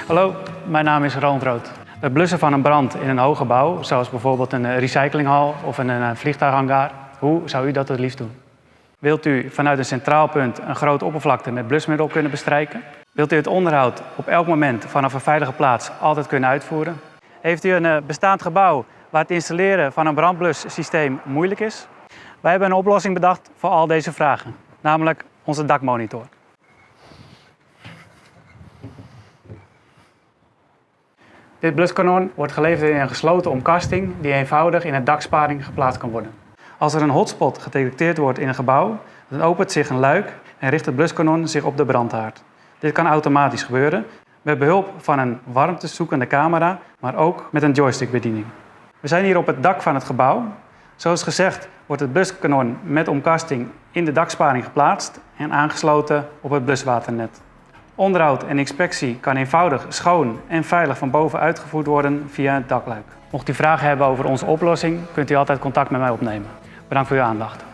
Hallo, mijn naam is Roland Rood. Het blussen van een brand in een hoog gebouw, zoals bijvoorbeeld een recyclinghal of een vliegtuighangar, hoe zou u dat het liefst doen? Wilt u vanuit een centraal punt een grote oppervlakte met blusmiddel kunnen bestrijken? Wilt u het onderhoud op elk moment vanaf een veilige plaats altijd kunnen uitvoeren? Heeft u een bestaand gebouw waar het installeren van een brandblussysteem moeilijk is? Wij hebben een oplossing bedacht voor al deze vragen, namelijk onze dakmonitor. Dit bluskanon wordt geleverd in een gesloten omkasting die eenvoudig in een daksparing geplaatst kan worden. Als er een hotspot gedetecteerd wordt in een gebouw, dan opent zich een luik en richt het bluskanon zich op de brandhaard. Dit kan automatisch gebeuren met behulp van een warmtezoekende camera, maar ook met een joystickbediening. We zijn hier op het dak van het gebouw. Zoals gezegd wordt het bluskanon met omkasting in de daksparing geplaatst en aangesloten op het bluswaternet. Onderhoud en inspectie kan eenvoudig, schoon en veilig van boven uitgevoerd worden via het dakluik. Mocht u vragen hebben over onze oplossing, kunt u altijd contact met mij opnemen. Bedankt voor uw aandacht.